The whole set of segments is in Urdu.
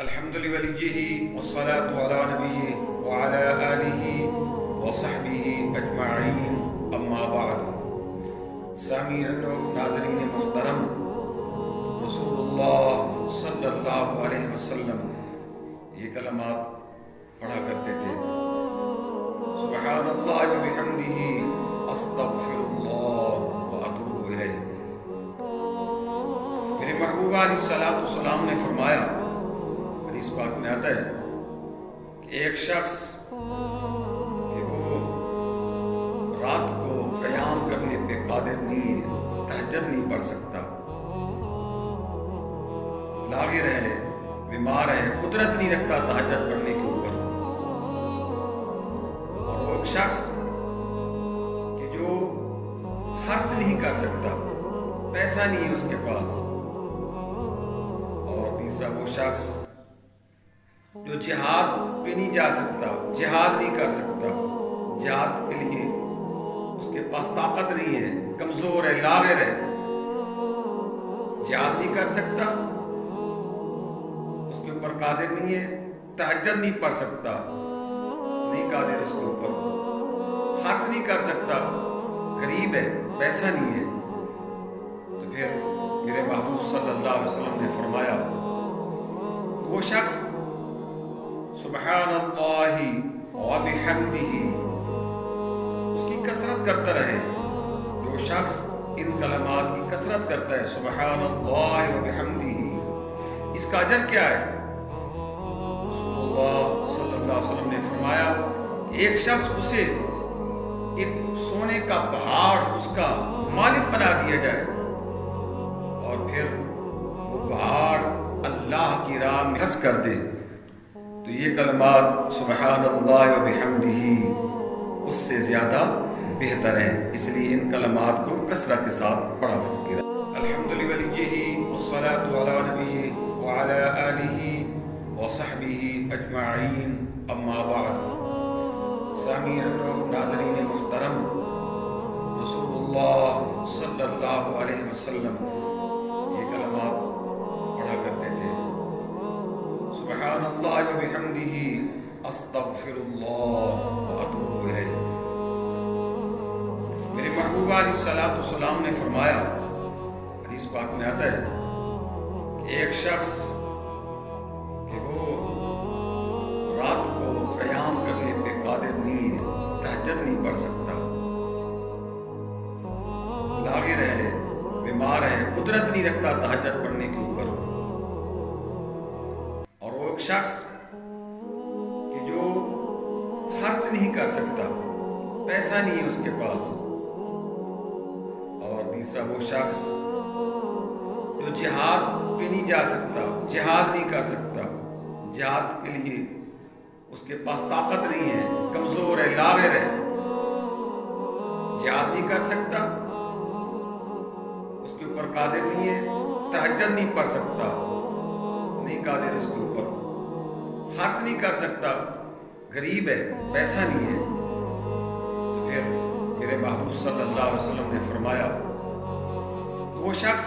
الحمد لوليه والصلاة على نبيه وعلى آله وصحبه أجمعين أما بعد سامعین و ناظرین محترم، رسول اللہ صلی اللہ علیہ وسلم یہ کلمات پڑھا کرتے تھے: سبحان اللہ و بحمدہ، استغفر اللہ و اتوب الیہ۔ میرے محبوب علیہ الصلوۃ والسلام نے فرمایا، حدیث پاک میں آتا ہے کہ ایک شخص کہ وہ رات کو قیام کرنے پہ قادر نہیں ہے، تہجد نہیں پڑھ سکتا، لاغر ہے، بیمار ہے، قدرت نہیں رکھتا تہجد پڑھنے کے اوپر، اور وہ ایک شخص کہ جو خرچ نہیں کر سکتا، پیسہ نہیں ہے اس کے پاس، اور تیسرا وہ شخص جو جہاد پہ نہیں جا سکتا، جہاد نہیں کر سکتا، جہاد کے لیے اس کے پاس طاقت نہیں ہے، کمزور ہے، لاغر ہے، جہاد نہیں کر سکتا، اس کے اوپر قادر نہیں ہے، تہجد نہیں پڑھ سکتا، نہیں قادر اس کے اوپر، خرچ نہیں کر سکتا، غریب ہے، پیسہ نہیں ہے، تو پھر میرے محبوب صلی اللہ علیہ وسلم نے فرمایا وہ شخص سبحان اللہ و بحمدہ اس کی کثرت کرتا رہے۔ جو شخص ان کلمات کی کثرت کرتا ہے، سبحان اللہ و بحمدہ، اس کا اجر کیا ہے؟ رسول اللہ صلی اللہ علیہ وسلم نے فرمایا ایک شخص اسے ایک سونے کا پہاڑ اس کا مالک بنا دیا جائے، اور پھر وہ پہاڑ اللہ کی راہ میں خرچ کر دے، تو یہ کلمات سبحان اللہ و بحمدہ اس سے زیادہ بہتر ہیں، اس لیے ان کلمات کو کثرت کے ساتھ پڑھا فرمائے۔ الحمد للہ والصلاة علی نبیہ وعلی آلہ وصحبہ اجمعین اما بعد سامعین و ناظرین محترم، رسول اللہ صلی اللہ علیہ وسلم یہ کلمات پڑھا کرتے تھے: سبحان اللہ و بحمدہ، استغفر اللہ و اتوب الیہ۔ میرے محبوب علیہ الصلوۃ والسلام نے فرمایا، حدیث پاک میں آتا ہے کہ ایک شخص کہ وہ رات کو قیام کرنے پہ قادر نہیں ہے، تہجد نہیں پڑھ سکتا، لاغر ہے، بیمار ہے، قدرت نہیں رکھتا تہجد پڑھنے کے اوپر، اور وہ ایک شخص کہ جو خرچ نہیں کر سکتا، پیسہ نہیں ہے اس کے پاس، اور تیسرا وہ شخص جو جہاد پہ نہیں جا سکتا، جہاد نہیں کر سکتا، جہاد کے لیے اس کے پاس طاقت نہیں ہے، کمزور ہے، لاغر ہے، جہاد نہیں کر سکتا، اس کے اوپر قادر نہیں ہے، تہجد نہیں پڑھ سکتا، نہیں قادر اس کے اوپر، خرچ نہیں کر سکتا، غریب ہے، پیسہ نہیں ہے، تو پھر میرے محبوب صلی اللہ علیہ وسلم نے فرمایا وہ شخص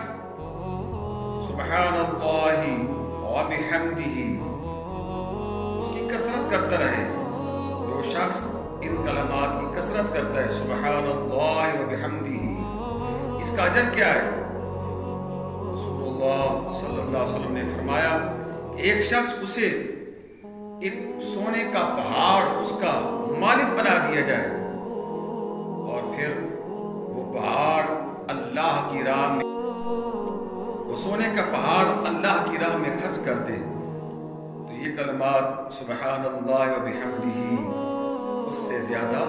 سبحان اللہ و بحمدہ اس کی کثرت کرتا رہے۔ جو شخص ان کلمات کی کثرت کرتا ہے، سبحان اللہ و بحمدہ، اس کا اجر کیا ہے؟ رسول اللہ صلی اللہ علیہ وسلم نے فرمایا ایک شخص اسے ایک سونے کا پہاڑ اس کا مالک بنا دیا جائے، اور پھر وہ پہاڑ اللہ کی راہ میں، وہ سونے کا پہاڑ اللہ کی راہ میں خرچ کر دے، تو یہ کلمات سبحان اللہ و بحمدہ اس سے زیادہ